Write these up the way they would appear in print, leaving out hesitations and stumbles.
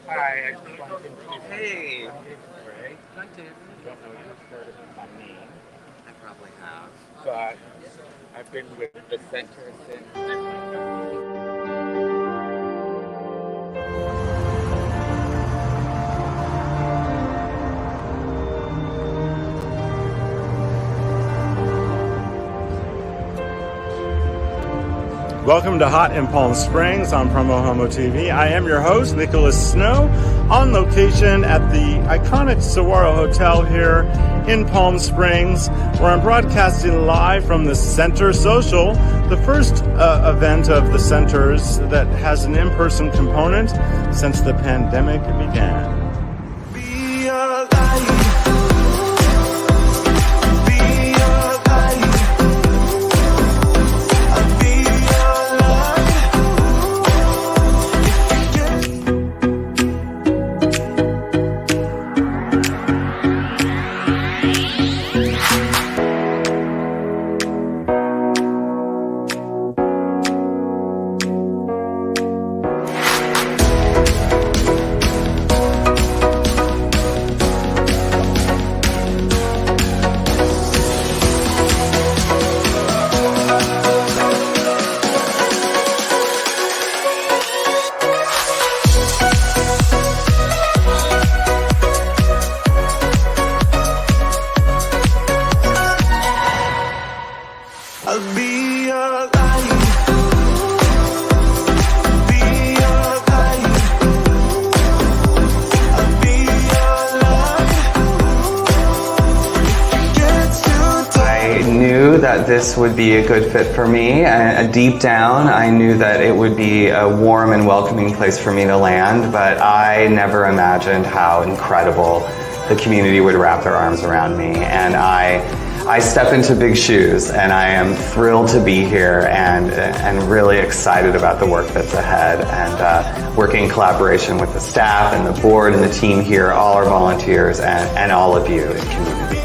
Hi, I just wanted to introduce Hey. Ray. Hi, David. I don't know if you've heard of my name, I probably have. but I've been with the center since. Welcome to Hot in Palm Springs on PromoHomo.TV. I am your host, Nicholas Snow, on location at the iconic Saguaro Hotel here in Palm Springs, where I'm broadcasting live from the Center Social, the first event of the centers that has an in-person component since the pandemic began. Be alive. That this would be a good fit for me. Deep down, I knew that it would be a warm and welcoming place for me to land, but I never imagined how incredible the community would wrap their arms around me. And I step into big shoes, and I am thrilled to be here and really excited about the work that's ahead, and working in collaboration with the staff and the board and the team here, all our volunteers, and all of you in community.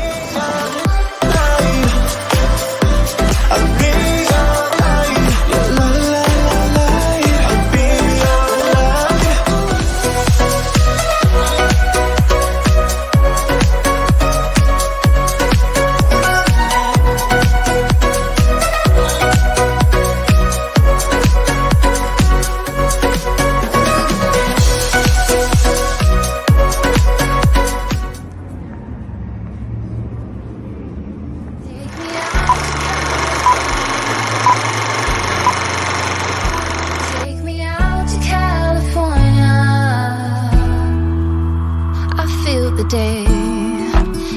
The day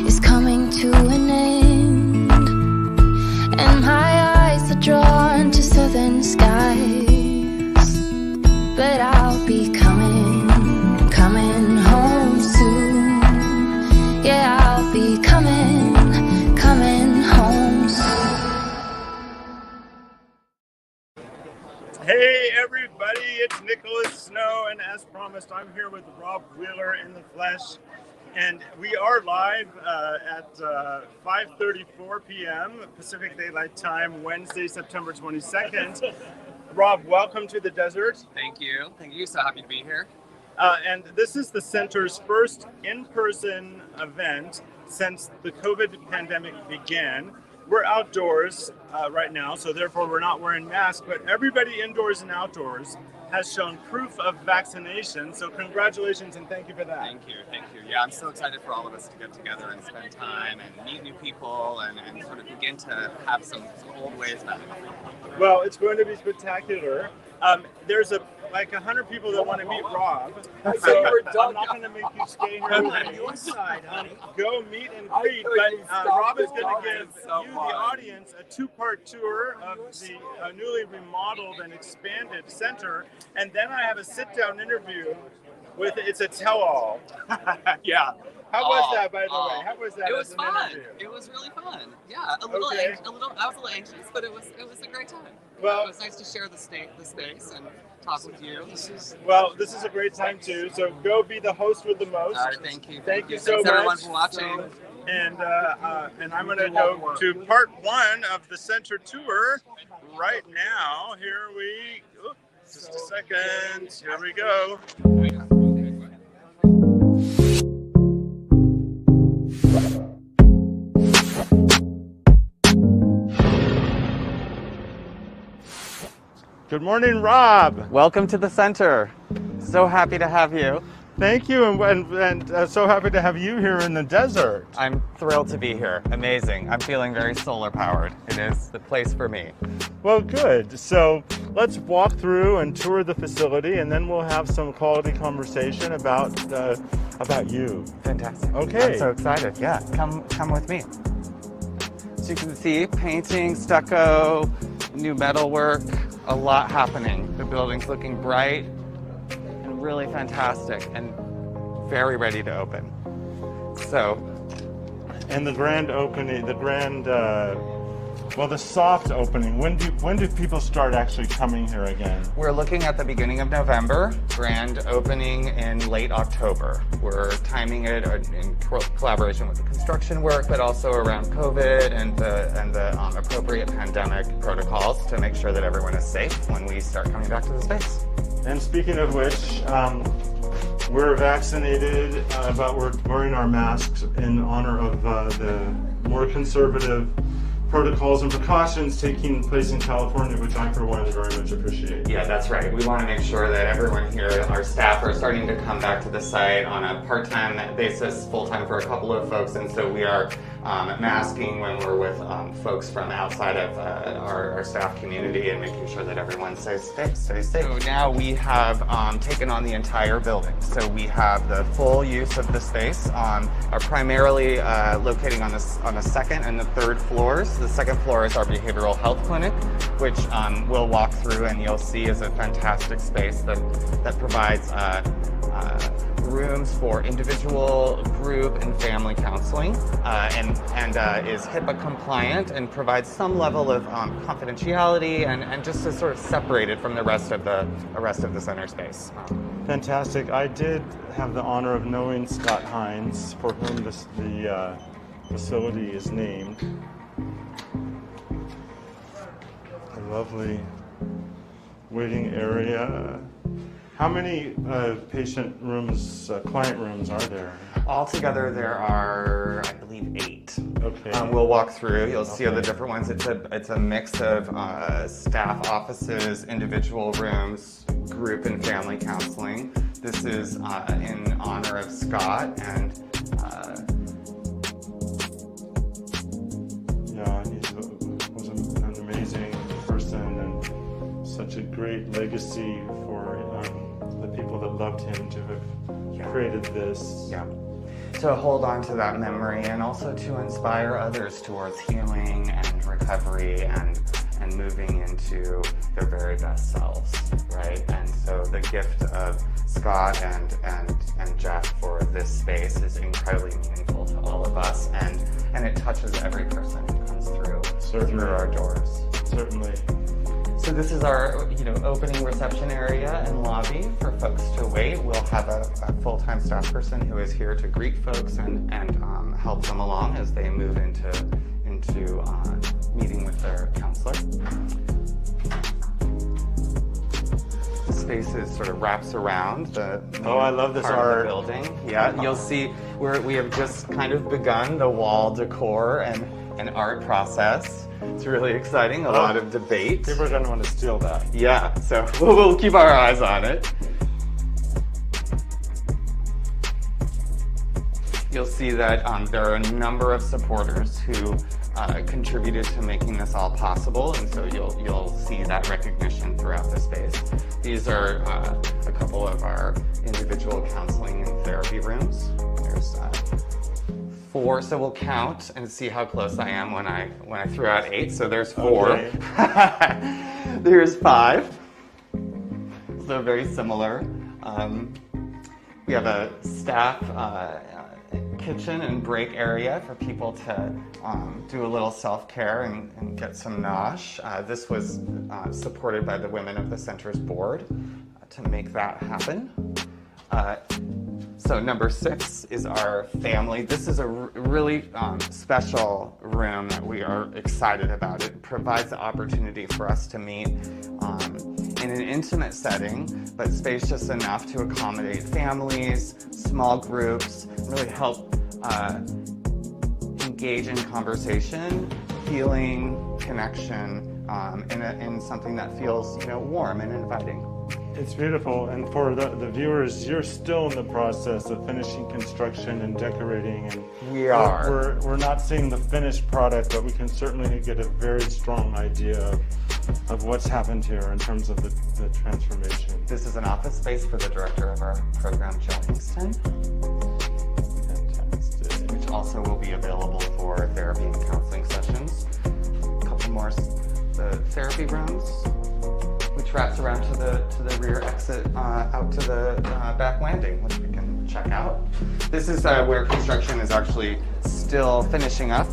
is coming to an end, and my eyes are drawn to southern skies, but I'll be coming home soon. Yeah, I'll be coming home soon. Hey everybody, it's Nicholas Snow, and as promised, I'm here with Rob Wheeler in the flesh. And we are live at 5:34 p.m. Pacific Daylight Time, Wednesday, September 22nd. Rob, welcome to the desert. Thank you. So happy to be here. And this is the center's first in-person event since the COVID pandemic began. We're outdoors right now, so therefore we're not wearing masks, but everybody indoors and outdoors has shown proof of vaccination. So congratulations and thank you for that. Thank you. Yeah, I'm so excited for all of us to get together and spend time and meet new people and sort of begin to have some old ways back. Well, it's going to be spectacular. There's like 100 people that want to meet Rob. So I'm not going to make you stay here with me. Your side, honey. Go meet and greet. But Rob is going to give you, the audience, a two-part tour of the newly remodeled and expanded center. And then I have a sit-down interview with, it's a tell-all. Yeah. How was that, by the way? How was that? It was as an fun. interview? It was really fun. Yeah, I was a little anxious, but it was a great time. Well, it was nice to share the space and talk with you. This is a great time too. So go be the host with the most. All right, thank you. Thank you so Thanks much. everyone for watching. And I'm going to go to part one of the center tour right now. Just a second. Here we go. Good morning, Rob. Welcome to the center. So happy to have you. Thank you, and so happy to have you here in the desert. I'm thrilled to be here. Amazing. I'm feeling very solar powered. It is the place for me. Well, good. So let's walk through and tour the facility, and then we'll have some quality conversation about you. Fantastic. Okay. I'm so excited. Yeah, come with me. So you can see painting, stucco, new metalwork, a lot happening. The building's looking bright and really fantastic and very ready to open. So, And the grand opening, the soft opening. When do people start actually coming here again? we're looking at the beginning of November, grand opening in late October. We're timing it in collaboration with the construction work, but also around COVID and the appropriate pandemic protocols to make sure that everyone is safe when we start coming back to the space. And speaking of which, we're vaccinated, but we're wearing our masks in honor of the more conservative protocols and precautions taking place in California, which I, for one, very much appreciate. Yeah, that's right. We want to make sure that everyone here, our staff, are starting to come back to the site on a part-time basis, full-time for a couple of folks, and so we are masking when we're with folks from outside of our staff community and making sure that everyone stays safe. So now we have taken on the entire building. So we have the full use of the space, are primarily locating on the second and the third floors. The second floor is our behavioral health clinic, which we'll walk through and you'll see is a fantastic space that provides rooms for individual, group, and family counseling, and is HIPAA compliant and provides some level of confidentiality and just is sort of separated from the rest of the center space. Fantastic. I did have the honor of knowing Scott Hines, for whom the facility is named. A lovely waiting area. How many patient rooms, client rooms are there? Altogether, there are, I believe, 8. Okay. We'll walk through. You'll see all the different ones. It's a mix of staff offices, individual rooms, group and family counseling. This is in honor of Scott, and yeah, he was an amazing person and such a great legacy for the people that loved him to have created this. Yeah. To hold on to that memory and also to inspire others towards healing and recovery and moving into their very best selves, right? And so the gift of Scott and Jeff for this space is incredibly meaningful to all of us, and it touches every person who comes through our doors. Certainly. So this is our, opening reception area and lobby for folks to wait. We'll have a full-time staff person who is here to greet folks and help them along as they move into meeting with their counselor. The space sort of wraps around the I love this part art. of the building. Yeah, you'll see we have just kind of begun the wall decor and art process. It's really exciting, a lot of debate. People are going to want to steal that. Yeah, so we'll keep our eyes on it. You'll see that there are a number of supporters who contributed to making this all possible, and so you'll see that recognition throughout the space. These are a couple of our individual counseling and therapy rooms. There's 4, so we'll count and see how close I am when I threw out 8. So there's 4. Okay. There's 5. So very similar. We have a staff kitchen and break area for people to do a little self-care and get some nosh. This was supported by the women of the center's board to make that happen. So number 6 is our family. This is a really special room that we are excited about. It provides the opportunity for us to meet in an intimate setting, but spacious enough to accommodate families, small groups, really help engage in conversation, healing, connection, in something that feels, warm and inviting. It's beautiful, and for the viewers, you're still in the process of finishing construction and decorating, and We are. We're not seeing the finished product, but we can certainly get a very strong idea of what's happened here in terms of the transformation. This is an office space for the director of our program, Jill Hingston, Fantastic. which also will be available for therapy and counseling sessions. A couple more, the therapy rooms, which wraps around to the rear exit out to the back landing, which we can check out. This is where construction is actually still finishing up.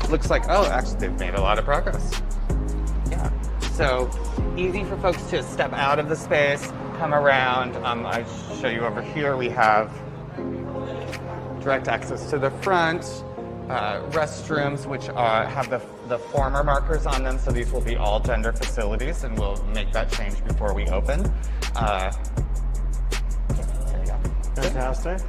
Looks like, actually they've made a lot of progress. Yeah, so easy for folks to step out of the space, come around. I show you over here, we have direct access to the front, restrooms, which have the former markers on them, so these will be all gender facilities, and we'll make that change before we open. There you go. Fantastic.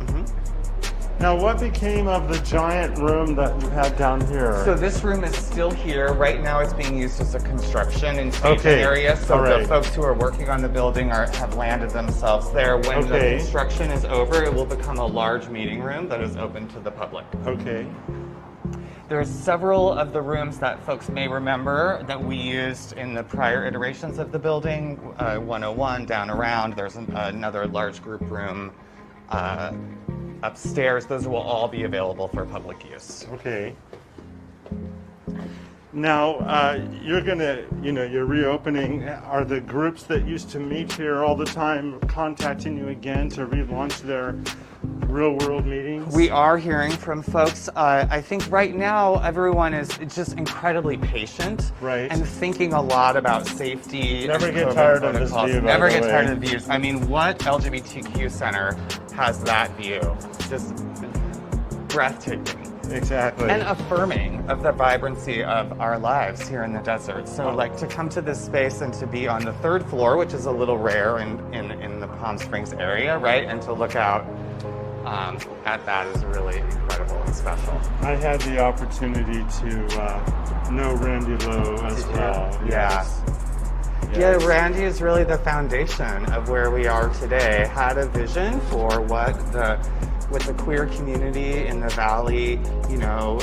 Now, what became of the giant room that you had down here? So this room is still here. Right now it's being used as a construction and staging area. So the folks who are working on the building have landed themselves there. When the construction is over, it will become a large meeting room that is open to the public. Okay. There's several of the rooms that folks may remember that we used in the prior iterations of the building. 101 down around. There's another large group room upstairs. Those will all be available for public use. Okay. Now, you're reopening. Are the groups that used to meet here all the time contacting you again to relaunch their real-world meetings? We are hearing from folks. I think right now everyone is just incredibly patient, right, and thinking a lot about safety. Never get tired of this view. Never get tired of the views. I mean, what LGBTQ Center has that view? Just breathtaking. Exactly. And affirming of the vibrancy of our lives here in the desert. So like to come to this space and to be on the third floor, which is a little rare in the Palm Springs area, right? And to look out at that is really incredible and special. I had the opportunity to know Randy Lowe as well. Yes. Yeah, Randy is really the foundation of where we are today. Had a vision for what the queer community in the Valley,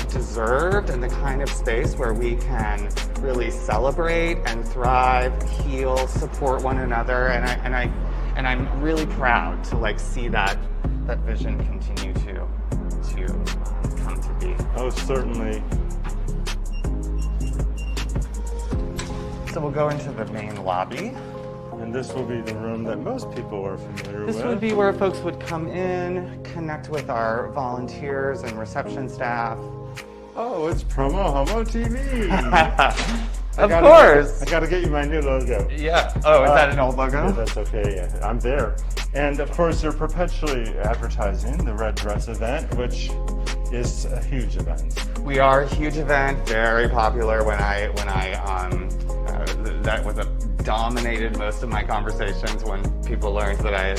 deserved, and the kind of space where we can really celebrate and thrive, heal, support one another, and I'm really proud to see that vision continue to come to be. Oh, certainly. So we'll go into the main lobby. And this will be the room that most people are familiar with. This would be where folks would come in, connect with our volunteers and reception staff. Oh, it's PromoHomo.TV. Of course. I gotta get you my new logo. Yeah. Oh, is that an old logo? Yeah, that's okay. Yeah, I'm there. And of course, they're perpetually advertising the Red Dress event, which is a huge event. We are a huge event, very popular. That was dominated most of my conversations when people learned that I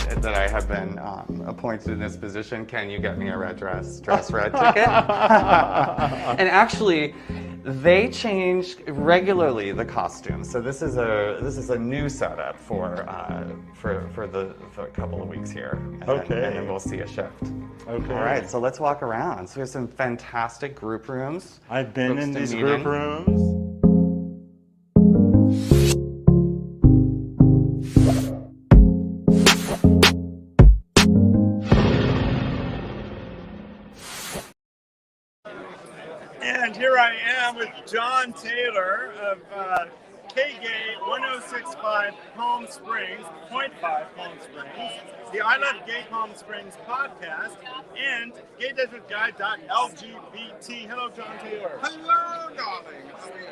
have been appointed in this position. Can you get me a red dress red ticket? And actually, they change regularly the costumes. So this is a new setup for the couple of weeks here. And then we'll see a shift. Okay. All right, so let's walk around. So we have some fantastic group rooms. I've been in these group rooms. And here I am with John Taylor of KGay 1065 Palm Springs, .5 Palm Springs, the I Love Gay Palm Springs podcast, and GayDesertGuy.lgbt. Hello, John Taylor. Hello, darling. How are you?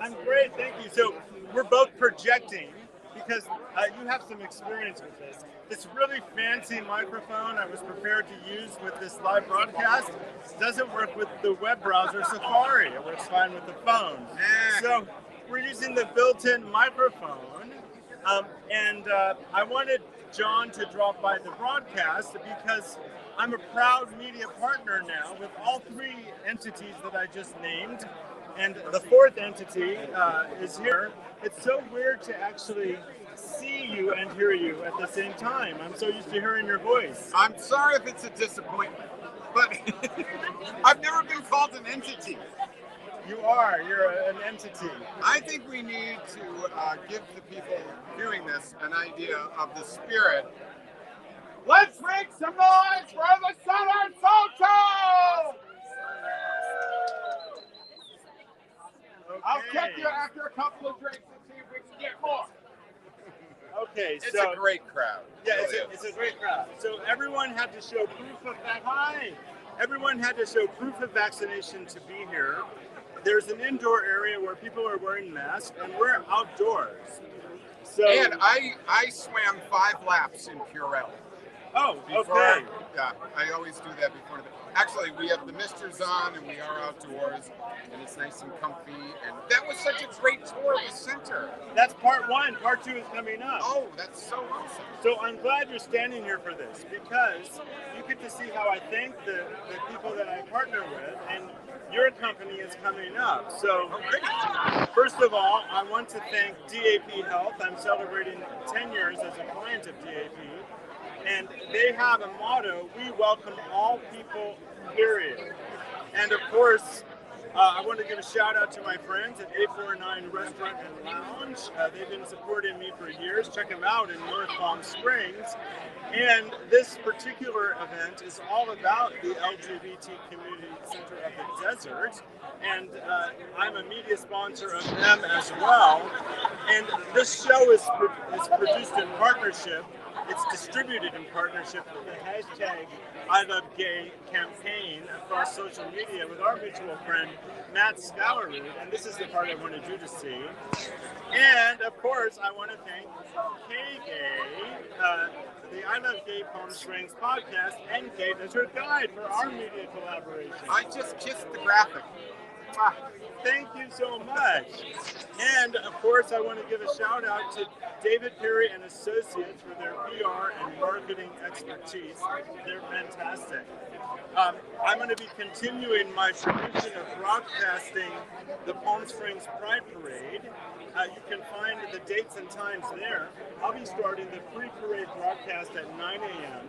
I'm great, thank you. So we're both projecting because you have some experience with this. This really fancy microphone I was prepared to use with this live broadcast doesn't work with the web browser Safari. It works fine with the phone. So we're using the built-in microphone. And I wanted John to drop by the broadcast because I'm a proud media partner now with all three entities that I just named. And the fourth entity is here. It's so weird to actually see you and hear you at the same time. I'm so used to hearing your voice. I'm sorry if it's a disappointment, but I've never been called an entity. You are. You're an entity. I think we need to give the people viewing this an idea of the spirit. Let's make some noise for the Southern Soul! Okay. I'll check you after a couple of drinks and see if we can get more. Okay, It's so a great crowd. yeah, it's a great crowd. So everyone had to show proof of Everyone had to show proof of vaccination to be here. There's an indoor area where people are wearing masks, and we're outdoors. So And I swam 5 laps in Purell. oh, Before, okay. Yeah, I always do that before. Actually, we have the misters on and we are outdoors and it's nice and comfy. And that was such a great tour of the center. That's part 1. Part 2 is coming up. Oh, that's so awesome. So I'm glad you're standing here for this because you get to see how I thank the people that I partner with, and your company is coming up. So first of all, I want to thank DAP Health. I'm celebrating 10 years as a client of DAP. And they have a motto, we welcome all people, period. And of course, I want to give a shout out to my friends at 849 Restaurant and Lounge. They've been supporting me for years. Check them out in North Palm Springs. And this particular event is all about the LGBT Community Center of the Desert. And I'm a media sponsor of them as well. And this show is produced in partnership. It's distributed in partnership with the hashtag I Love Gay campaign across social media with our mutual friend, Matt Scowerwood. And this is the part I wanted you to see. And of course, I want to thank K-Gay, the I Love Gay Palm Springs podcast, and Gay Desert Guide for our media collaboration. I just kissed the graphic. Thank you so much. And of course, I want to give a shout out to David Perry and Associates for their PR and marketing expertise. They're fantastic. I'm going to be continuing my tradition of broadcasting the Palm Springs Pride Parade. You can find the dates and times there. I'll be starting the pre-parade broadcast at 9 a.m.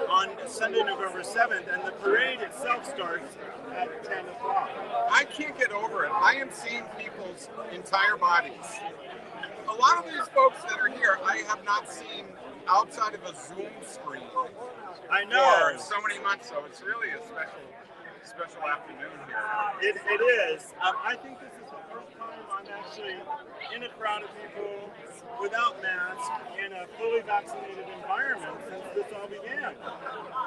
on Sunday, November 7th, and the parade itself starts at 10 o'clock. I can't get over it. I am seeing people's entire bodies. A lot of these folks that are here, I have not seen outside of a Zoom screen. I know. For so many months, so it's really a special afternoon here. It is. I think this is the first time I'm actually in a crowd of people without masks in a fully vaccinated environment since this all began.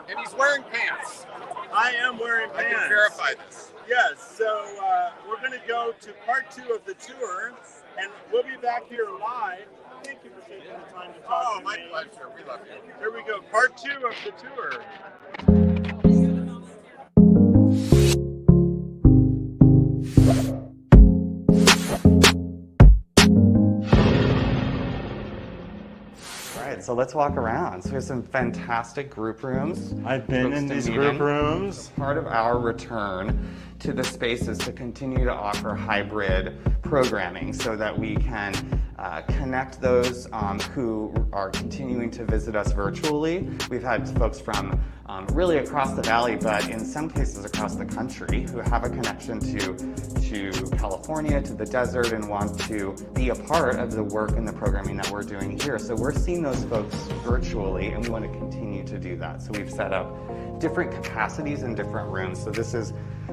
And he's wearing pants. I am wearing pants. I can verify this. Yes, so we're going to go to part 2 of the tour, and we'll be back here live. Thank you for taking the time to talk to me. My pleasure. We love you. Here we go, part 2 of the tour. So let's walk around. So we have some fantastic group rooms. I've been in these group rooms. Part of our return to the space is to continue to offer hybrid programming so that we can connect those who are continuing to visit us virtually. We've had folks from really across the valley, but in some cases across the country, who have a connection to California, to the desert, and want to be a part of the work and the programming that we're doing here. So we're seeing those folks virtually, and we want to continue to do that. So we've set up different capacities in different rooms. So this is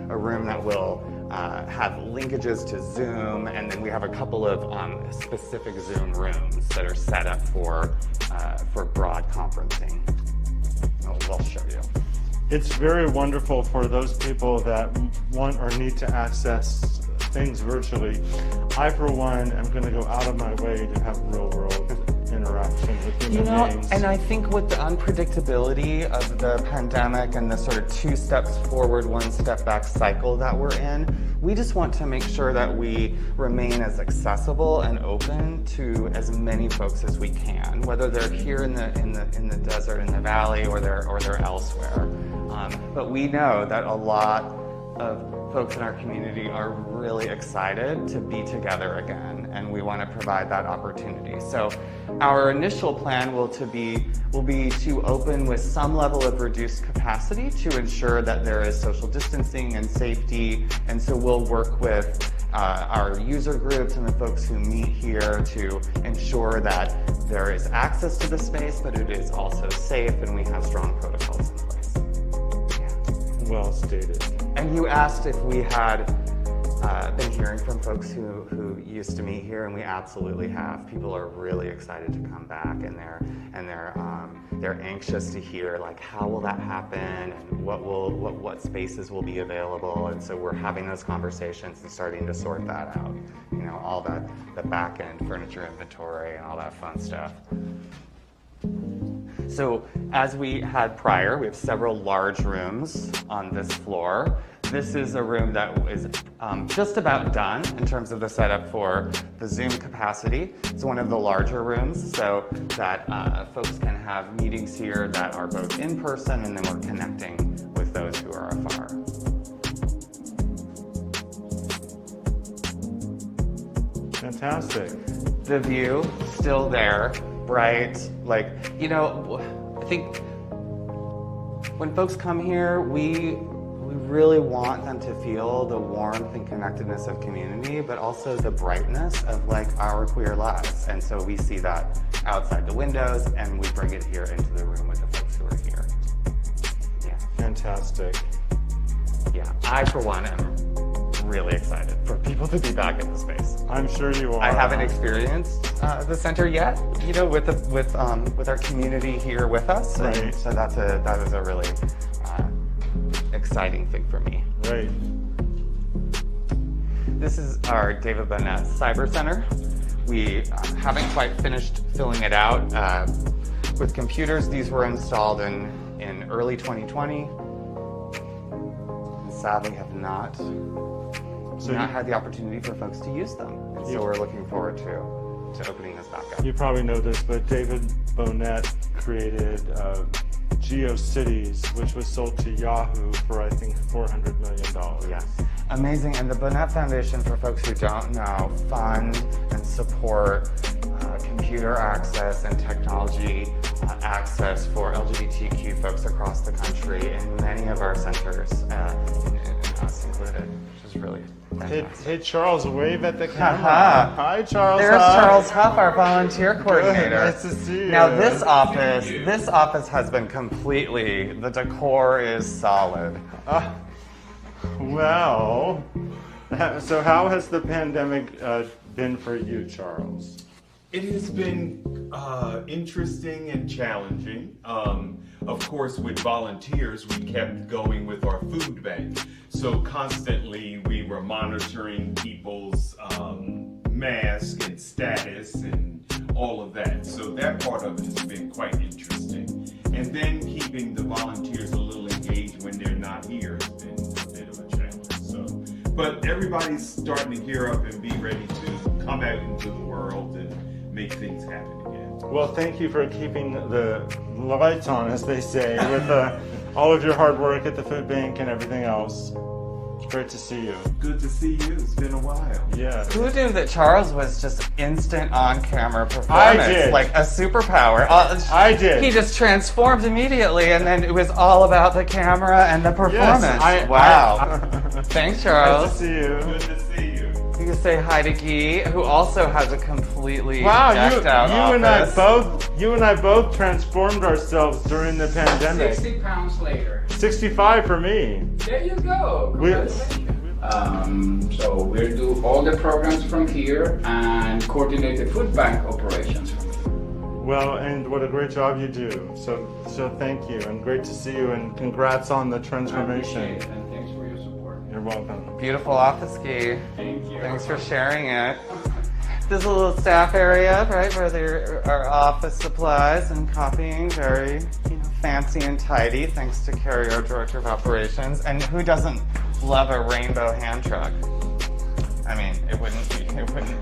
a room that will have linkages to Zoom, and then we have a couple of specific Zoom rooms that are set up for broad conferencing. I'll show you. It's very wonderful for those people that want or need to access things virtually. I, for one, am going to go out of my way to have real-world interaction with human beings. And I think with the unpredictability of the pandemic and the sort of 2 steps forward, 1 step back cycle that we're in, we just want to make sure that we remain as accessible and open to as many folks as we can, whether they're here in the desert, in the valley, or they're elsewhere. But we know that a lot of folks in our community are really excited to be together again, and we want to provide that opportunity. So our initial plan will be to open with some level of reduced capacity to ensure that there is social distancing and safety, and so we'll work with our user groups and the folks who meet here to ensure that there is access to the space, but it is also safe and we have strong protocols in place. Yeah. Well stated. And you asked if we had been hearing from folks who used to meet here, and we absolutely have. People are really excited to come back, and they're anxious to hear like how will that happen, and what spaces will be available, and so we're having those conversations and starting to sort that out. You know, all the back end furniture inventory and all that fun stuff. So as we had prior, we have several large rooms on this floor. This is a room that is just about done in terms of the setup for the Zoom capacity. It's one of the larger rooms so that folks can have meetings here that are both in person, and then we're connecting with those who are afar. Fantastic. The view, still there, bright. Like, you know, I think when folks come here, we really want them to feel the warmth and connectedness of community, but also the brightness of like our queer lives. And so we see that outside the windows, and we bring it here into the room with the folks who are here. Yeah. Fantastic. Yeah, I for one am really excited for people to be back in the space. I'm sure you are. I haven't experienced the center yet, you know, with our community here with us. Right. And so that is a really exciting thing for me. Right. This is our David Bonnet Cyber Center. We haven't quite finished filling it out with computers. These were installed in early 2020. Sadly, have not had the opportunity for folks to use them. And so we're looking forward to opening this back up. You probably know this, but David Bonnet created GeoCities, which was sold to Yahoo for, I think, $400 million. Yes. Amazing. And the Bonnet Foundation, for folks who don't know, fund and support computer access and technology access for LGBTQ folks across the country in many of our centers, and us included, which is really fantastic. Hey, Charles, wave at the camera. Hi, Charles. There's Charles Huff, our volunteer coordinator. Nice to see you. Now this office has been completely, the decor is solid. Well, so how has the pandemic been for you, Charles? It has been interesting and challenging. Of course, with volunteers, we kept going with our food bank. So constantly we were monitoring people's mask and status and all of that. So that part of it has been quite interesting. And then keeping the volunteers a little engaged when they're not here has been a bit of a challenge. So, but everybody's starting to gear up and be ready to come out into the world and make things happen again. Well, thank you for keeping the lights on, as they say, with all of your hard work at the food bank and everything else. Great to see you. Good to see you. It's been a while. Yeah. Who knew that Charles was just instant on-camera performance? I did. Like a superpower. I did. He just transformed immediately, and then it was all about the camera and the performance. Yes, wow. Thanks, Charles. Nice to see you. Good to see you. You can say hi to Guy, who also has a completely decked out you and I both transformed ourselves during the pandemic. 60 pounds later. 65 for me. There you go. So we'll do all the programs from here and coordinate the food bank operations from here. Well, and what a great job you do. So thank you, and great to see you, and congrats on the transformation. I appreciate it, and thanks for your support. You're welcome. Beautiful office, Guy. Thank you. Thanks for sharing it. This is a little staff area, right, where there are office supplies and copying, very fancy and tidy, thanks to Carrie, our Director of Operations. And who doesn't love a rainbow hand truck? I mean, it wouldn't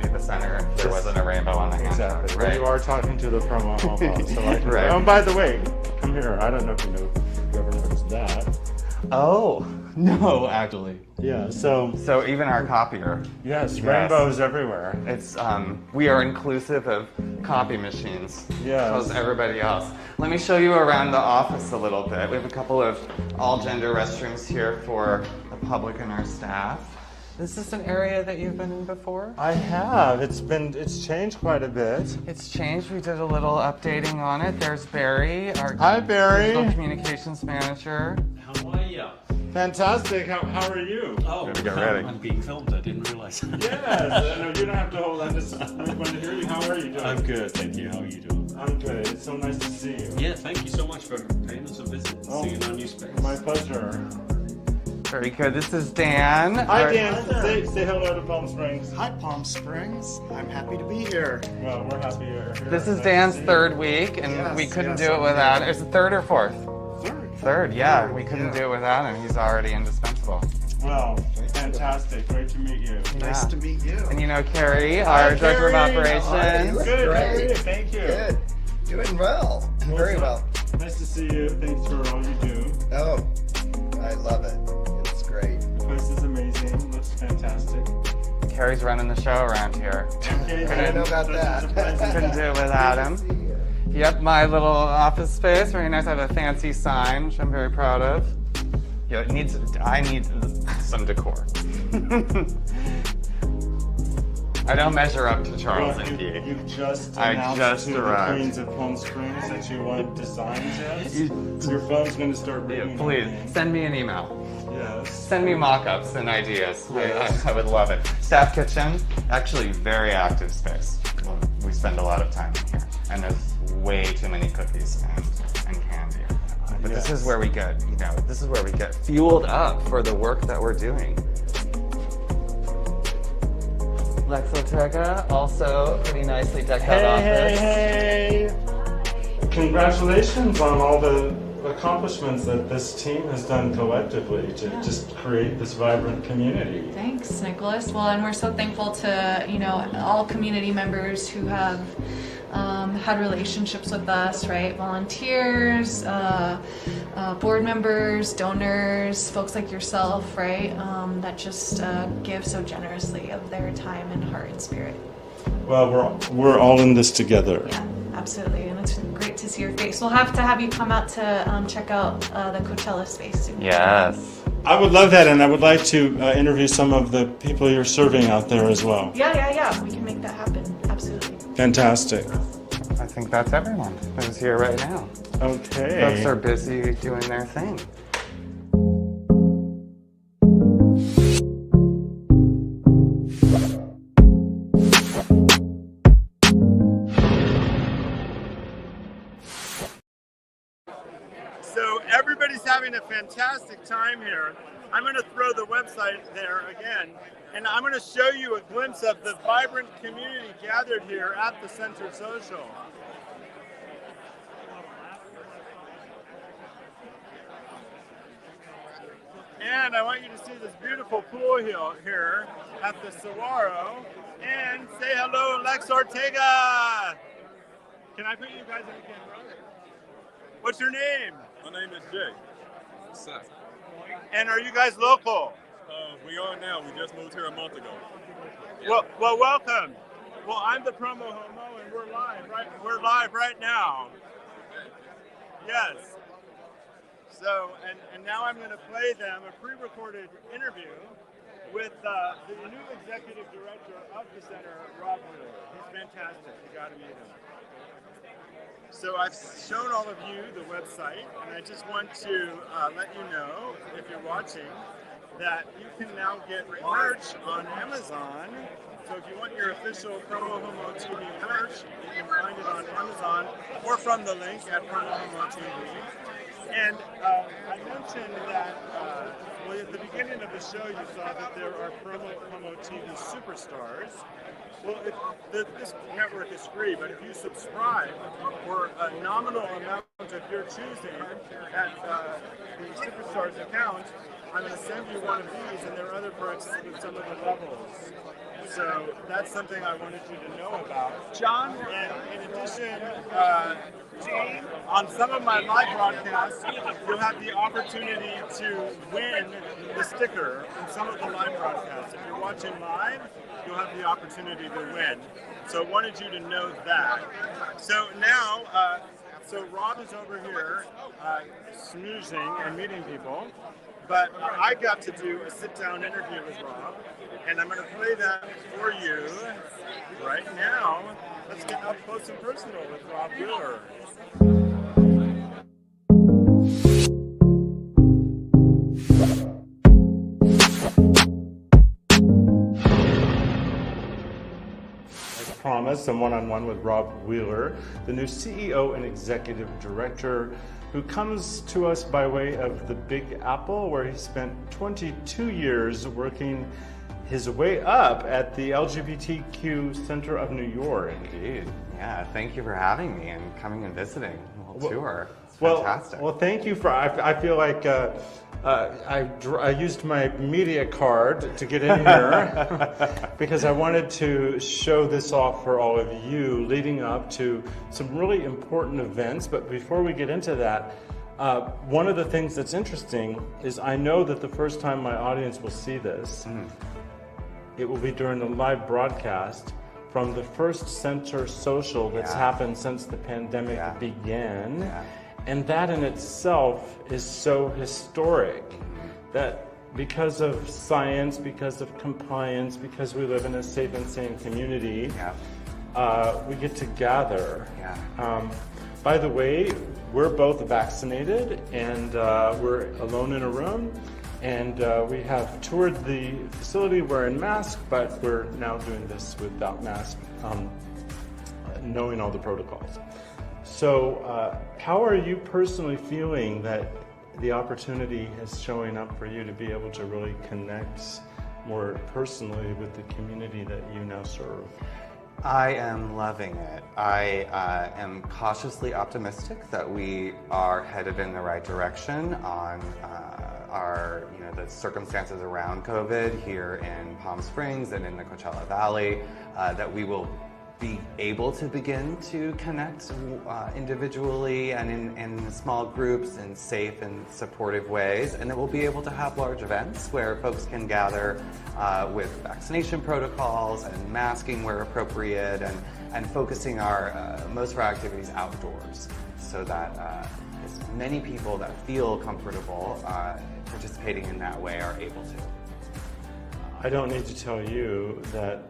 be the center if there wasn't a rainbow on the hand truck, Exactly. right? You are talking to the PromoHomo, so I can Right. Oh, by the way, come here. I don't know if you ever noticed that. Oh. No, actually. Yeah, so So even our copier. yes, rainbows everywhere. It's we are inclusive of copy machines. Yes. So is everybody else. Let me show you around the office a little bit. We have a couple of all-gender restrooms here for the public and our staff. Is this an area that you've been in before? I have. It's changed quite a bit. It's changed. We did a little updating on it. There's Barry, our Hi, Barry. digital communications manager. How are you? Fantastic. How are you? Oh, Gotta get ready. I'm being filmed. I didn't realize. Yes. No, you don't have to hold on. Just want to hear you. How are you doing? I'm good, thank you. How are you doing? I'm good. It's so nice to see you. Yeah, thank you so much for paying us a visit and seeing our new space. My pleasure. Very good. This is Dan. Hi, Dan. Say hello to Palm Springs. Hi, Palm Springs. I'm happy to be here. Well, we're happy you're here. This is Nice Dan's to see you. third week, and Yes, we couldn't yes, do it I'm without. here. Is it third or fourth? Third. Third, yeah. We couldn't do it without him. He's already indispensable. Well, fantastic. Great to meet you. Nice Yeah. to meet you. And you know Carrie, our director of Carrie. operations. Good. Great. How are you? Thank you. Good. Doing well. Very well. Nice to see you. Thanks for all you do. Oh, I love it. It's great. The place is amazing. Looks fantastic. Carrie's running the show around here. Okay, I don't know about that. Couldn't do it without him. Yep, my little office space, very nice. I have a fancy sign, which I'm very proud of. Yeah, I need some decor. I don't measure up to Charles and Guy. You've just I announced just to arrived. the Queens of Palm Springs that you want designs, yes? Your phone's going to start Yeah, ringing. please, send me an email. Yes. Send me mock-ups and ideas. Yes. I would love it. Staff kitchen, actually very active space. We spend a lot of time in here. And there's way too many cookies and candy. But this is Yes. where we get, this is where we get fueled up for the work that we're doing. Lexotega, also pretty nicely decked out office. Hey! Congratulations on all the accomplishments that this team has done collectively to just create this vibrant community. Thanks, Nicholas. Well, and we're so thankful to, all community members who have had relationships with us, right? Volunteers, board members, donors, folks like yourself, right? That just give so generously of their time and heart and spirit. Well, we're all in this together. Yeah, absolutely. And it's great to see your face. We'll have to have you come out to check out the Coachella space soon. Yes. I would love that, and I would like to interview some of the people you're serving out there as well. Yeah. We can make that happen. Absolutely. Fantastic. I think that's everyone who's here right now. Okay. Folks are busy doing their thing. So everybody's having a fantastic time here. I'm going to throw the website there again, and I'm going to show you a glimpse of the vibrant community gathered here at the Center Social. And I want you to see this beautiful pool here at the Saguaro, and say hello, Lex Ortega. Can I put you guys in the camera? What's your name? My name is Jay. Seth. And are you guys local? We are now. We just moved here a month ago. Well, welcome. Well, I'm the PromoHomo, and we're live, right? We're live right now. Yes. So, and now I'm going to play them a pre-recorded interview with the new executive director of the center, Rob Wheeler. He's fantastic. You got to meet him. So I've shown all of you the website, and I just want to let you know, if you're watching, that you can now get merch on Amazon. So if you want your official PromoHomo.TV merch, you can find it on Amazon or from the link at PromoHomo.TV. And I mentioned that, well, at the beginning of the show, you saw that there are PromoHomo.TV superstars. Well, this network is free, but if you subscribe for a nominal amount of your choosing at the Superstars account, I'm going to send you one of these, and there are other perks with some of the levels. So that's something I wanted you to know about. John, and in addition, Jane, on some of my live broadcasts, you'll have the opportunity to win the sticker in some of the live broadcasts. If you're watching live, you'll have the opportunity to win. So I wanted you to know that. So now, so Rob is over here snoozing and meeting people, but I got to do a sit-down interview with Rob, and I'm going to play that for you right now. Let's get up close and personal with Rob Wheeler. Promise, some one-on-one with Rob Wheeler, the new CEO and Executive Director, who comes to us by way of the Big Apple, where he spent 22 years working his way up at the LGBTQ Center of New York. Indeed. Yeah, thank you for having me and coming and visiting the whole tour. It's fantastic. Well, thank you for, I feel like I used my media card to get in here because I wanted to show this off for all of you leading up to some really important events. But before we get into that, one of the things that's interesting is I know that the first time my audience will see this, it will be during the live broadcast from the first center social that's happened since the pandemic began. Yeah. And that in itself is so historic that because of science, because of compliance, because we live in a safe and sane community, we get to gather. By the way, we're both vaccinated and we're alone in a room. And we have toured the facility wearing masks, but we're now doing this without masks, knowing all the protocols. So how are you personally feeling that the opportunity is showing up for you to be able to really connect more personally with the community that you now serve? I am loving it. I am cautiously optimistic that we are headed in the right direction on the circumstances around COVID here in Palm Springs and in the Coachella Valley, that we will be able to begin to connect individually and in small groups in safe and supportive ways, and that we'll be able to have large events where folks can gather with vaccination protocols and masking where appropriate, and focusing most of our activities outdoors so that as many people that feel comfortable participating in that way are able to. I don't need to tell you that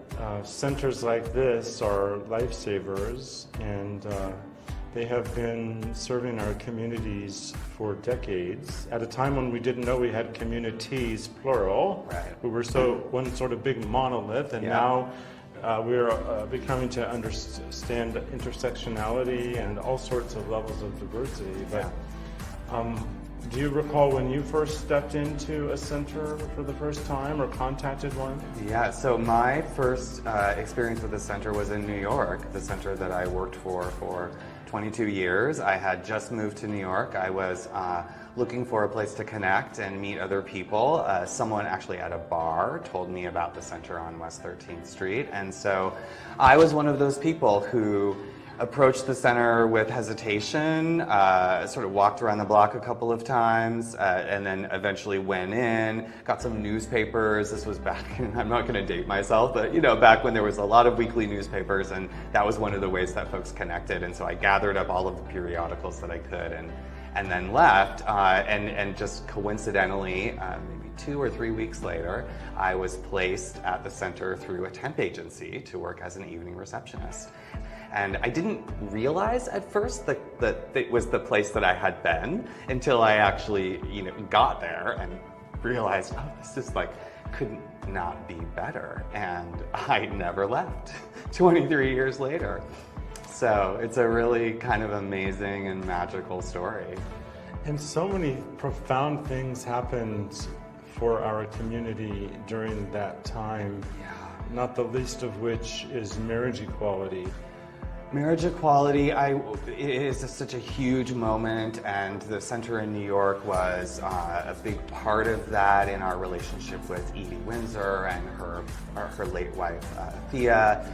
centers like this are lifesavers, and they have been serving our communities for decades at a time when we didn't know we had communities, plural. Right. We were one sort of big monolith, and now we're becoming to understand intersectionality and all sorts of levels of diversity. But do you recall when you first stepped into a center for the first time or contacted one? Yeah, so my first experience with the center was in New York, the center that I worked for 22 years. I had just moved to New York. I was looking for a place to connect and meet other people. Someone actually at a bar told me about the center on West 13th Street, and so I was one of those people who approached the center with hesitation, sort of walked around the block a couple of times, and then eventually went in, got some newspapers. This was back, I'm not going to date myself, but back when there was a lot of weekly newspapers, and that was one of the ways that folks connected. And so I gathered up all of the periodicals that I could and then left, and just coincidentally, maybe 2 or 3 weeks later, I was placed at the center through a temp agency to work as an evening receptionist. And I didn't realize at first that it was the place that I had been until I actually, got there and realized, oh, this is could not be better. And I never left 23 years later. So it's a really kind of amazing and magical story. And so many profound things happened for our community during that time, not the least of which is marriage equality. Marriage equality is such a huge moment, and the center in New York was a big part of that in our relationship with Edie Windsor and her late wife, Thea.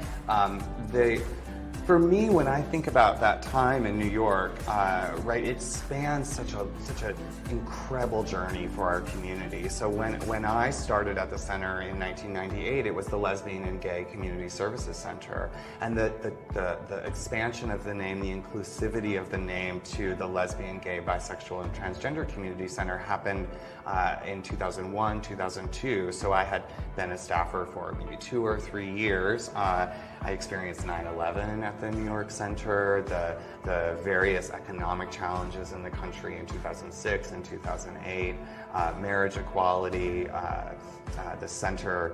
for me, when I think about that time in New York, right, it spans such an incredible journey for our community. So when I started at the center in 1998, it was the Lesbian and Gay Community Services Center, and the expansion of the name, the inclusivity of the name to the Lesbian, Gay, Bisexual, and Transgender Community Center happened in 2001, 2002. So I had been a staffer for maybe 2 or 3 years. I experienced 9/11 at the New York Center, the various economic challenges in the country in 2006 and 2008, marriage equality. The center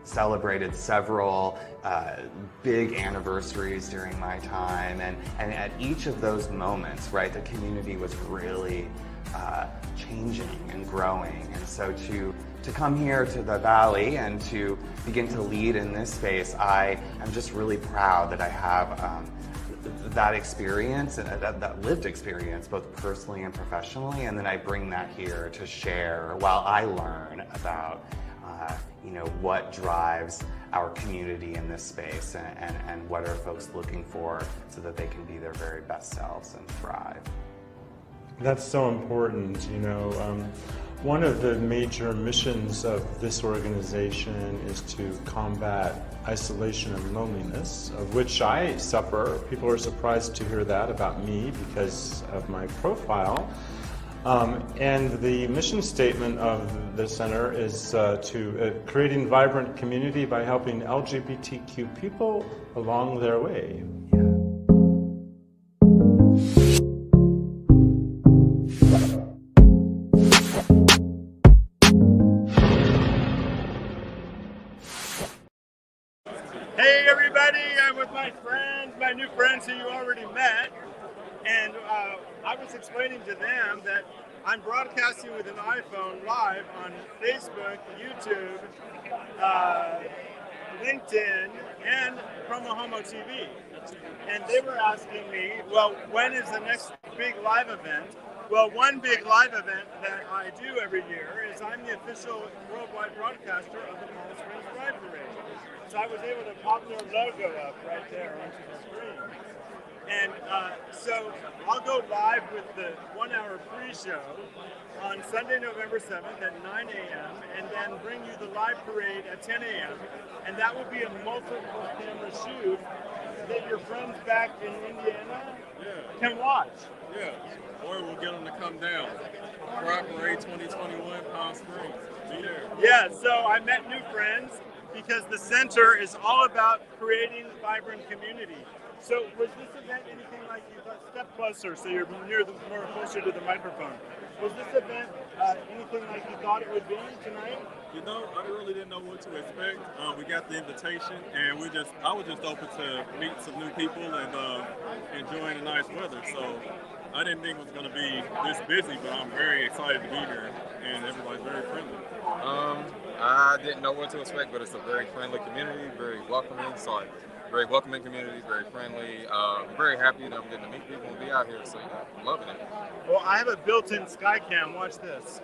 celebrated several big anniversaries during my time, and at each of those moments, right, the community was really changing and growing. And so to come here to the Valley and to begin to lead in this space, I am just really proud that I have that experience, that lived experience, both personally and professionally, and then I bring that here to share while I learn about what drives our community in this space, and what are folks looking for so that they can be their very best selves and thrive. That's so important. One of the major missions of this organization is to combat isolation and loneliness, of which I suffer. People are surprised to hear that about me because of my profile. And the mission statement of the center is to creating vibrant community by helping LGBTQ people along their way. Hey everybody, I'm with my friends, my new friends who you already met, and I was explaining to them that I'm broadcasting with an iPhone live on Facebook, YouTube, LinkedIn, and PromoHomo.TV. And they were asking me, well, when is the next big live event? Well, one big live event that I do every year is I'm the official worldwide broadcaster of the Palm Springs Pride Parade. So I was able to pop their logo up right there onto the screen. And so I'll go live with the 1-hour pre-show on Sunday, November 7th at 9 a.m. and then bring you the live parade at 10 a.m. And that will be a multiple camera shoot that your friends back in Indiana can watch. Yeah, or we'll get them to come down. Pride Parade 2021, Palm Springs. Be there. Yeah, so I met new friends because the center is all about creating vibrant community. So was this event anything like you thought? Step closer so you're more closer to the microphone. Was this event anything like you thought it would be tonight? I really didn't know what to expect. We got the invitation, and I was just open to meet some new people and enjoying the nice weather. So I didn't think it was going to be this busy, but I'm very excited to be here, and everybody's very friendly. I didn't know what to expect, but it's a very friendly community, very welcoming. Very welcoming community, very friendly. Very happy that I'm getting to meet people and be out here, so I'm loving it. Well, I have a built-in Skycam. Watch this.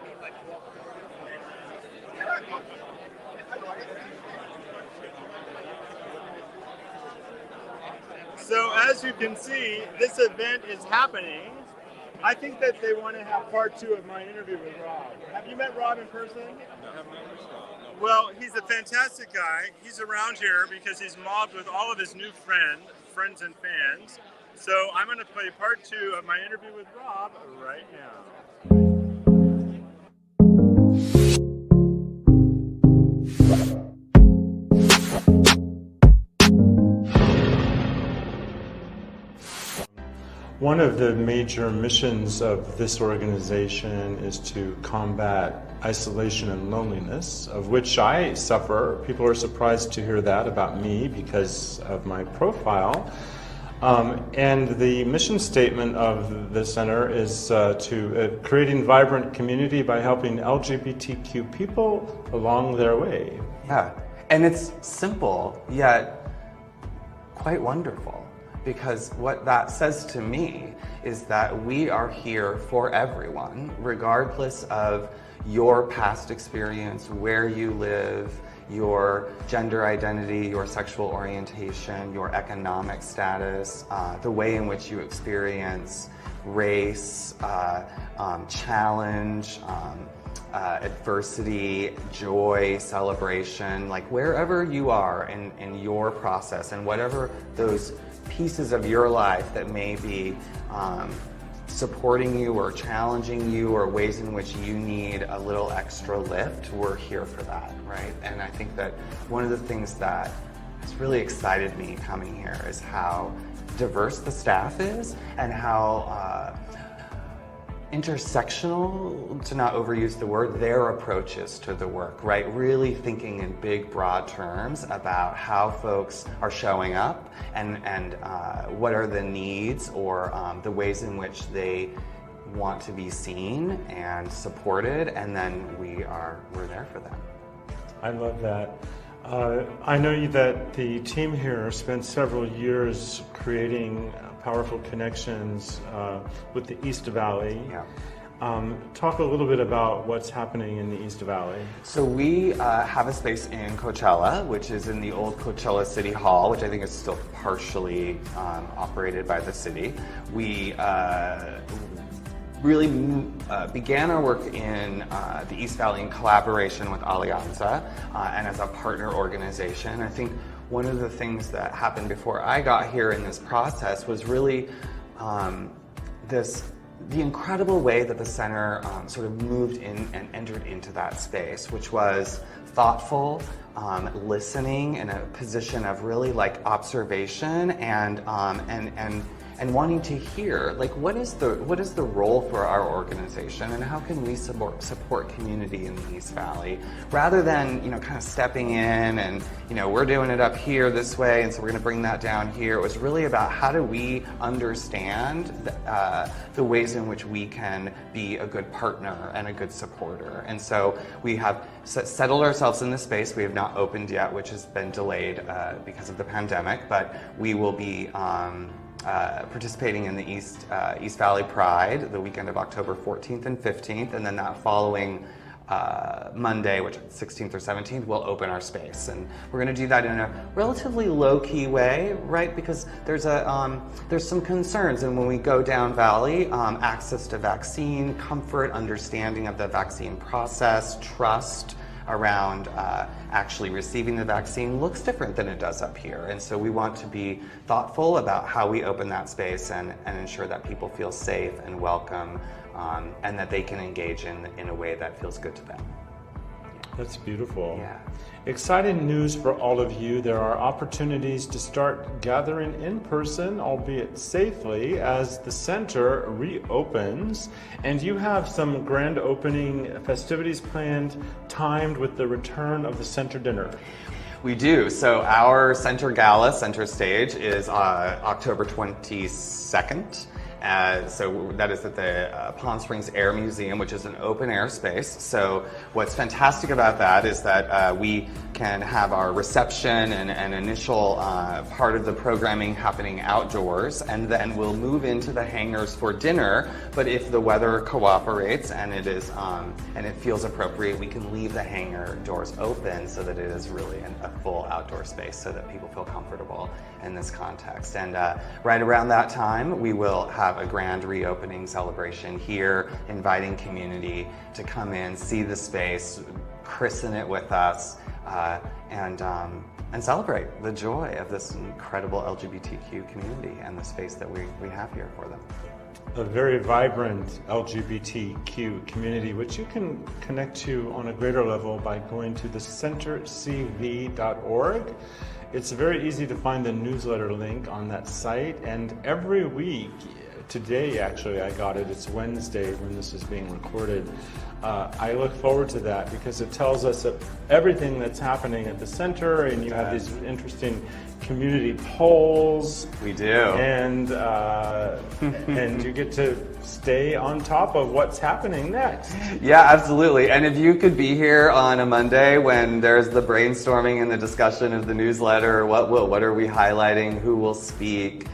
So as you can see, this event is happening. I think that they want to have part 2 of my interview with Rob. Have you met Rob in person? No, I have not. Well, he's a fantastic guy. He's around here because he's mobbed with all of his new friends and fans. So I'm going to play part 2 of my interview with Rob right now. One of the major missions of this organization is to combat isolation and loneliness, of which I suffer. People are surprised to hear that about me because of my profile. And the mission statement of the center is to creating vibrant community by helping LGBTQ people along their way. Yeah, and it's simple, yet quite wonderful. Because what that says to me is that we are here for everyone, regardless of your past experience, where you live, your gender identity, your sexual orientation, your economic status, the way in which you experience race, challenge, adversity, joy, celebration, like wherever you are in your process and whatever those pieces of your life that may be supporting you or challenging you or ways in which you need a little extra lift, we're here for that, right? And I think that one of the things that has really excited me coming here is how diverse the staff is and how intersectional, to not overuse the word, their approaches to the work, right? Really thinking in big, broad terms about how folks are showing up and what are the needs or the ways in which they want to be seen and supported, and then we're there for them. I love that. I know that the team here spent several years creating powerful connections with the East Valley. Yeah. Talk a little bit about what's happening in the East Valley. So we have a space in Coachella, which is in the old Coachella City Hall, which I think is still partially operated by the city. We really began our work in the East Valley in collaboration with Alianza and as a partner organization. I think one of the things that happened before I got here in this process was really the incredible way that the center sort of moved in and entered into that space, which was thoughtful, listening in a position of really like observation and wanting to hear, like, what is the role for our organization and how can we support community in the East Valley, rather than, kind of stepping in and, we're doing it up here this way and so we're going to bring that down here. It was really about how do we understand the ways in which we can be a good partner and a good supporter. And so we have settled ourselves in this space. We have not opened yet, which has been delayed because of the pandemic, but we will be participating in the East Valley Pride the weekend of October 14th and 15th, and then that following Monday, which is 16th or 17th, we'll open our space. And we're going to do that in a relatively low-key way, right? Because there's some concerns, and when we go down Valley, access to vaccine, comfort, understanding of the vaccine process, trust around actually receiving the vaccine looks different than it does up here. And so we want to be thoughtful about how we open that space and ensure that people feel safe and welcome and that they can engage in a way that feels good to them. That's beautiful. Yeah. Exciting news for all of you. There are opportunities to start gathering in person, albeit safely, as the center reopens. And you have some grand opening festivities planned, timed with the return of the center dinner. We do. So our center gala, center stage, is October 22nd. So that is at the Palm Springs Air Museum, which is an open air space. So what's fantastic about that is that we can have our reception and initial part of the programming happening outdoors, and then we'll move into the hangars for dinner. But if the weather cooperates and it is and it feels appropriate, we can leave the hangar doors open so that it is really a full outdoor space, so that people feel comfortable in this context. And right around that time, we will have a grand reopening celebration here, inviting community to come in, see the space, christen it with us, and celebrate the joy of this incredible LGBTQ community and the space that we have here for them. A very vibrant LGBTQ community, which you can connect to on a greater level by going to the centercv.org. It's very easy to find the newsletter link on that site, and every week, today actually I got it, it's Wednesday when this is being recorded, I look forward to that because it tells us everything that's happening at the center, and you have these interesting community polls. We do. And and you get to stay on top of what's happening next. Yeah, absolutely. And if you could be here on a Monday when there's the brainstorming and the discussion of the newsletter, what are we highlighting, who will speak,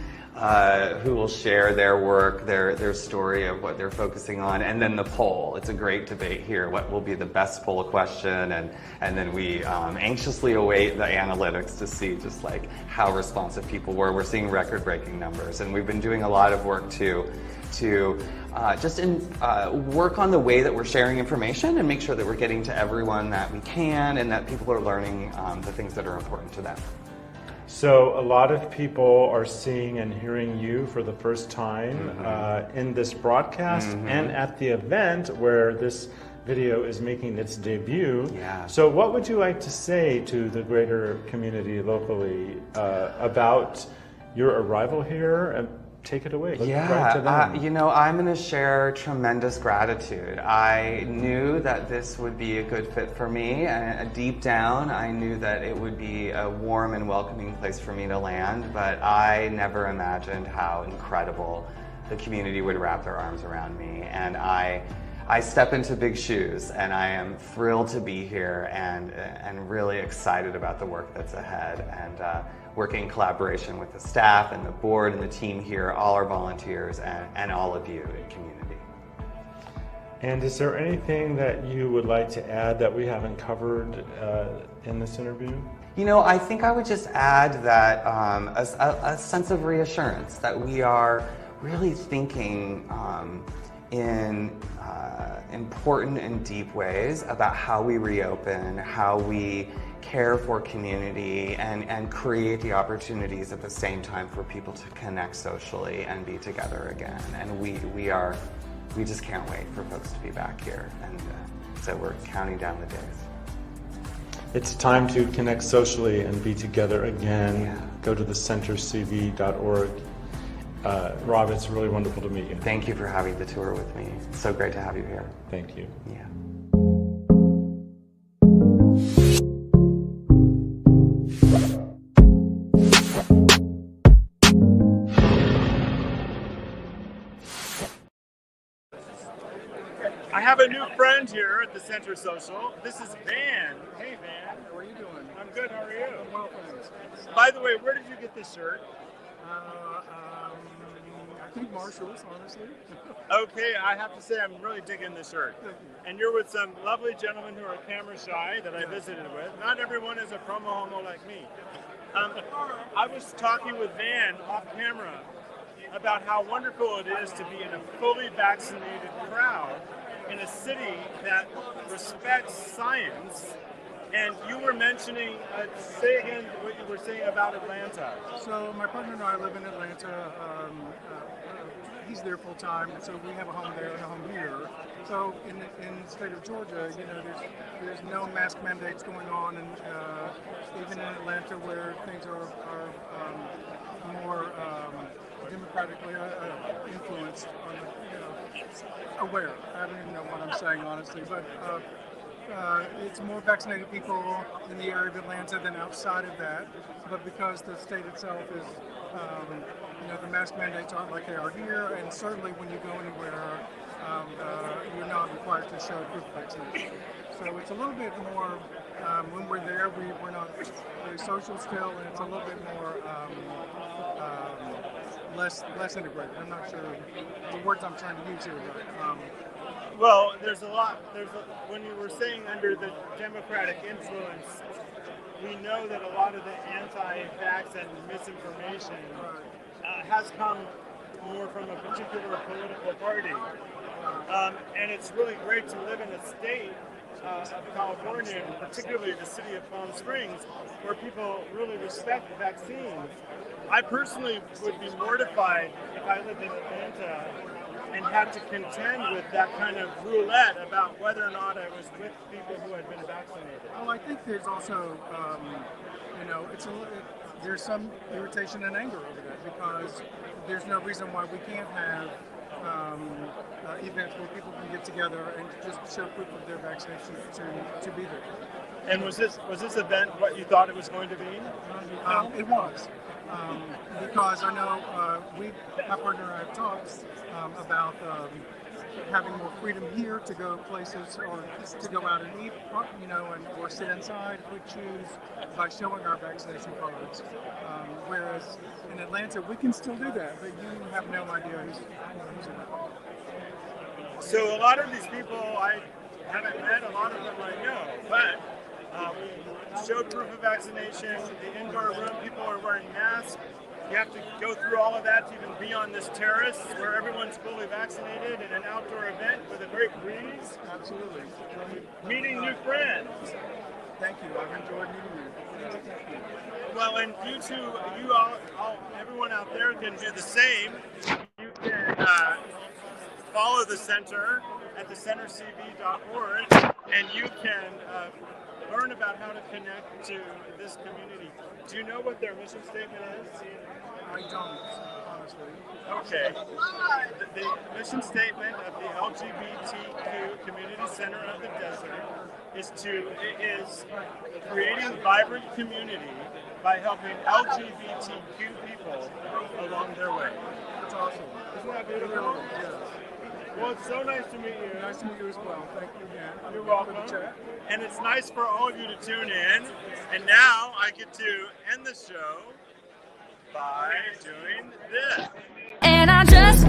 who will share their work, their story of what they're focusing on, and then the poll. It's a great debate here. What will be the best poll question? And then we anxiously await the analytics to see just like how responsive people were. We're seeing record-breaking numbers, and we've been doing a lot of work to work on the way that we're sharing information and make sure that we're getting to everyone that we can and that people are learning the things that are important to them. So a lot of people are seeing and hearing you for the first time in this broadcast and at the event where this video is making its debut. Yeah. So what would you like to say to the greater community locally about your arrival here? And take it away. Right to them. You know, I'm going to share tremendous gratitude. I knew that this would be a good fit for me, and deep down, I knew that it would be a warm and welcoming place for me to land, but I never imagined how incredible the community would wrap their arms around me. And I step into big shoes, and I am thrilled to be here and really excited about the work that's ahead. And working in collaboration with the staff and the board and the team here, all our volunteers, and all of you in community. And is there anything that you would like to add that we haven't covered in this interview? You know, I think I would just add that a sense of reassurance that we are really thinking in important and deep ways about how we reopen, how we care for community, and create the opportunities at the same time for people to connect socially and be together again. And we just can't wait for folks to be back here. And so we're counting down the days. It's time to connect socially and be together again. Yeah. Go to thecentercv.org. Rob, it's really wonderful to meet you. Thank you for having the tour with me. It's so great to have you here. Thank you. Yeah. I have a new friend here at the Center Social. This is Van. Hey, Van. How are you doing? I'm good. How are you? I'm well, thanks. By the way, where did you get this shirt? I think Marshall's, honestly. Okay, I have to say I'm really digging this shirt. And you're with some lovely gentlemen who are camera shy that I visited with. Not everyone is a PromoHomo like me. I was talking with Van off camera about how wonderful it is to be in a fully vaccinated crowd in a city that respects science. And you were mentioning, say again what you were saying about Atlanta. So my partner and I live in Atlanta. He's there full time, so we have a home there and a home here. So in the state of Georgia, you know, there's no mask mandates going on, and even in Atlanta where things are more democratically influenced, aware. I don't even know what I'm saying honestly, but. It's more vaccinated people in the area of Atlanta than outside of that, but because the state itself is, the mask mandates aren't like they are here, and certainly when you go anywhere, you're not required to show proof of vaccination. So it's a little bit more, when we're there, we're not very social still, and it's a little bit more less integrated. I'm not sure the words I'm trying to use here, but. Well, when you were saying under the Democratic influence, we know that a lot of the anti-vax and misinformation has come more from a particular political party. And it's really great to live in a state of California, and particularly the city of Palm Springs, where people really respect the vaccine. I personally would be mortified if I lived in Atlanta and had to contend with that kind of roulette about whether or not I was with people who had been vaccinated. Well, I think there's also, there's some irritation and anger over that because there's no reason why we can't have events where people can get together and just show proof of their vaccination to be there. And was this event what you thought it was going to be? It was. Because I know my partner and I have talked about having more freedom here to go places or to go out and eat, you know, and or sit inside if we choose by showing our vaccination cards. Whereas in Atlanta, we can still do that, but you have no idea who's in it. So a lot of these people I haven't met, a lot of them I know, but showed proof of vaccination. The indoor room, people are wearing masks. You have to go through all of that to even be on this terrace where everyone's fully vaccinated in an outdoor event with a great breeze. Absolutely. Meeting new friends. Thank you. I've enjoyed meeting you. Well, and you two, you all, everyone out there can do the same. You can follow the center at thecentercv.org, and you can learn about how to connect to this community. Do you know what their mission statement is? I don't, honestly. Okay. The mission statement of the LGBTQ Community Center of the Desert is creating vibrant community by helping LGBTQ people along their way. That's awesome. Isn't that beautiful? Yes. Well, it's so nice to meet you. Nice to meet you as well. Thank you again. You're welcome. And it's nice for all of you to tune in. And now I get to end the show by doing this. And I just